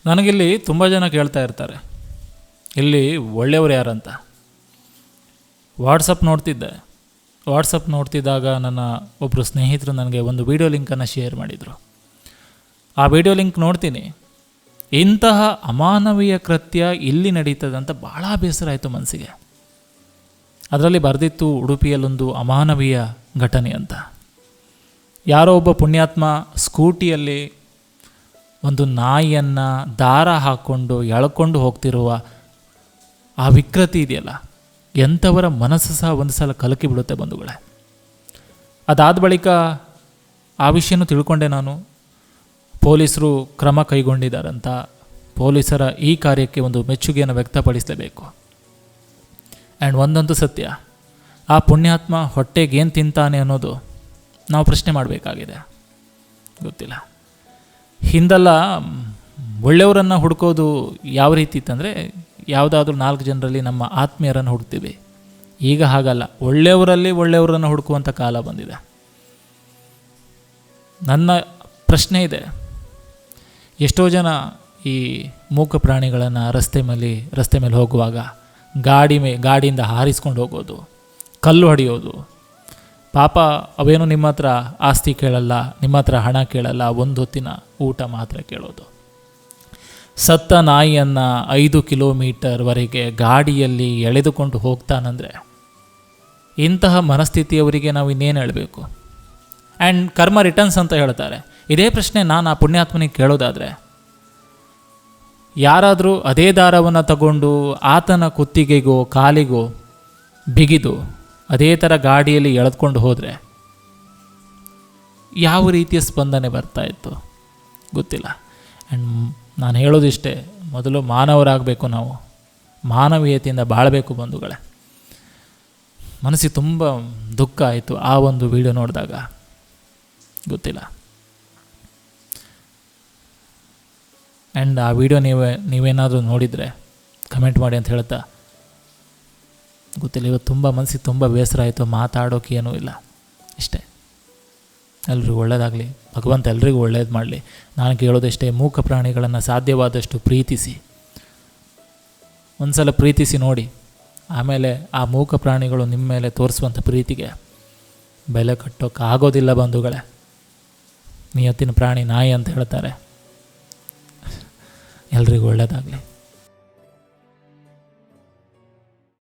ನನಗಿಲ್ಲಿ ತುಂಬ ಜನ ಕೇಳ್ತಾ ಇರ್ತಾರೆ, ಇಲ್ಲಿ ಒಳ್ಳೆಯವರು ಯಾರಂತ. ವಾಟ್ಸಪ್ ನೋಡ್ತಿದ್ದಾಗ ನನ್ನ ಒಬ್ಬರು ಸ್ನೇಹಿತರು ನನಗೆ ಒಂದು ವಿಡಿಯೋ ಲಿಂಕನ್ನು ಶೇರ್ ಮಾಡಿದರು. ಆ ವಿಡಿಯೋ ಲಿಂಕ್ ನೋಡ್ತೀನಿ, ಇಂತಹ ಅಮಾನವೀಯ ಕೃತ್ಯ ಇಲ್ಲಿ ನಡೀತದಂತ ಭಾಳ ಬೇಸರ ಆಯಿತು ಮನಸ್ಸಿಗೆ. ಅದರಲ್ಲಿ ಬರೆದಿತ್ತು ಉಡುಪಿಯಲ್ಲೊಂದು ಅಮಾನವೀಯ ಘಟನೆ ಅಂತ. ಯಾರೋ ಒಬ್ಬ ಪುಣ್ಯಾತ್ಮ ಸ್ಕೂಟಿಯಲ್ಲಿ ಒಂದು ನಾಯಿಯನ್ನು ದಾರ ಹಾಕ್ಕೊಂಡು ಎಳ್ಕೊಂಡು ಹೋಗ್ತಿರುವ ಆ ವಿಕೃತಿ ಇದೆಯಲ್ಲ, ಎಂಥವರ ಮನಸ್ಸು ಸಹ ಒಂದು ಸಲ ಕಲಕಿ ಬಿಡುತ್ತೆ ಬಂಧುಗಳೇ. ಅದಾದ ಬಳಿಕ ಆ ವಿಷಯನೂ ತಿಳ್ಕೊಂಡೆ ನಾನು. ಪೊಲೀಸರು ಕ್ರಮ ಕೈಗೊಂಡಿದ್ದಾರಂತ. ಪೊಲೀಸರ ಈ ಕಾರ್ಯಕ್ಕೆ ಒಂದು ಮೆಚ್ಚುಗೆಯನ್ನು ವ್ಯಕ್ತಪಡಿಸಲೇಬೇಕು. ಆ್ಯಂಡ್ ಒಂದಂತೂ ಸತ್ಯ, ಆ ಪುಣ್ಯಾತ್ಮ ಹೊಟ್ಟೆಗೆ ಏನು ತಿಂತಾನೆ ಅನ್ನೋದು ನಾವು ಪ್ರಶ್ನೆ ಮಾಡಬೇಕಾಗಿದೆ. ಗೊತ್ತಿಲ್ಲ, ಹಿಂದೆಲ್ಲ ಒಳ್ಳೆಯವರನ್ನು ಹುಡುಕೋದು ಯಾವ ರೀತಿ ಇತ್ತಂದರೆ, ಯಾವುದಾದ್ರೂ 4 ಜನರಲ್ಲಿ ನಮ್ಮ ಆತ್ಮೀಯರನ್ನು ಹುಡುಕ್ತೀವಿ. ಈಗ ಹಾಗಲ್ಲ, ಒಳ್ಳೆಯವರನ್ನು ಹುಡುಕುವಂಥ ಕಾಲ ಬಂದಿದೆ. ನನ್ನ ಪ್ರಶ್ನೆ ಇದೆ, ಎಷ್ಟೋ ಜನ ಈ ಮೂಕ ಪ್ರಾಣಿಗಳನ್ನು ರಸ್ತೆ ಮೇಲೆ ಹೋಗುವಾಗ ಗಾಡಿಯಿಂದ ಹಾರಿಸ್ಕೊಂಡು ಹೋಗೋದು, ಕಲ್ಲು ಹೊಡೆಯೋದು. ಪಾಪ ಅವೇನು ನಿಮ್ಮ ಹತ್ರ ಆಸ್ತಿ ಕೇಳಲ್ಲ, ನಿಮ್ಮ ಹತ್ರ ಹಣ ಕೇಳಲ್ಲ, ಒಂದು ಹೊತ್ತಿನ ಊಟ ಮಾತ್ರ ಕೇಳೋದು. ಸತ್ತ ನಾಯಿಯನ್ನು 5 ಕಿಲೋಮೀಟರ್ವರೆಗೆ ಗಾಡಿಯಲ್ಲಿ ಎಳೆದುಕೊಂಡು ಹೋಗ್ತಾನಂದರೆ ಇಂತಹ ಮನಸ್ಥಿತಿಯವರಿಗೆ ನಾವು ಇನ್ನೇನು ಹೇಳಬೇಕು. ಆ್ಯಂಡ್ ಕರ್ಮ ರಿಟರ್ನ್ಸ್ ಅಂತ ಹೇಳ್ತಾರೆ. ಇದೇ ಪ್ರಶ್ನೆ ನಾನು ಆ ಪುಣ್ಯಾತ್ಮನಿಗೆ ಕೇಳೋದಾದರೆ, ಯಾರಾದರೂ ಅದೇ ದಾರವನ್ನು ತಗೊಂಡು ಆತನ ಕುತ್ತಿಗೆಗೋ ಕಾಲಿಗೋ ಬಿಗಿದು ಅದೇ ಥರ ಗಾಡಿಯಲ್ಲಿ ಎಳೆದುಕೊಂಡು ಹೋದರೆ ಯಾವ ರೀತಿಯ ಸ್ಪಂದನೆ ಬರ್ತಾಯಿತ್ತು ಗೊತ್ತಿಲ್ಲ. ಆ್ಯಂಡ್ ನಾನು ಹೇಳೋದಿಷ್ಟೇ, ಮೊದಲು ಮಾನವರಾಗಬೇಕು, ನಾವು ಮಾನವೀಯತೆಯಿಂದ ಬಾಳಬೇಕು ಬಂಧುಗಳೇ. ಮನಸ್ಸಿಗೆ ತುಂಬ ದುಃಖ ಆಯಿತು ಆ ಒಂದು ವಿಡಿಯೋ ನೋಡಿದಾಗ. ಗೊತ್ತಿಲ್ಲ. ಆ್ಯಂಡ್ ಆ ವಿಡಿಯೋ ನೀವೇನಾದರೂ ನೋಡಿದರೆ ಕಮೆಂಟ್ ಮಾಡಿ ಅಂತ ಹೇಳ್ತಾ, ಗೊತ್ತಿಲ್ಲ, ಇವತ್ತು ತುಂಬ ಮನಸ್ಸಿಗೆ ತುಂಬ ಬೇಸರ ಆಯಿತು. ಮಾತಾಡೋಕೆ ಏನೂ ಇಲ್ಲ, ಇಷ್ಟೇ. ಎಲ್ರಿಗೂ ಒಳ್ಳೆಯದಾಗಲಿ, ಭಗವಂತ ಎಲ್ರಿಗೂ ಒಳ್ಳೇದು ಮಾಡಲಿ. ನಾನು ಕೇಳೋದಷ್ಟೇ, ಮೂಕ ಪ್ರಾಣಿಗಳನ್ನು ಸಾಧ್ಯವಾದಷ್ಟು ಪ್ರೀತಿಸಿ. ಒಂದು ಸಲ ಪ್ರೀತಿಸಿ ನೋಡಿ, ಆಮೇಲೆ ಆ ಮೂಕ ಪ್ರಾಣಿಗಳು ನಿಮ್ಮ ಮೇಲೆ ತೋರಿಸುವಂಥ ಪ್ರೀತಿಗೆ ಬೆಲೆ ಕಟ್ಟೋಕೆ ಆಗೋದಿಲ್ಲ ಬಂಧುಗಳೇ. ನಿಯತ್ತಿನ ಪ್ರಾಣಿ ನಾಯಿ ಅಂತ ಹೇಳ್ತಾರೆ. ಎಲ್ರಿಗೂ ಒಳ್ಳೆಯದಾಗಲಿ.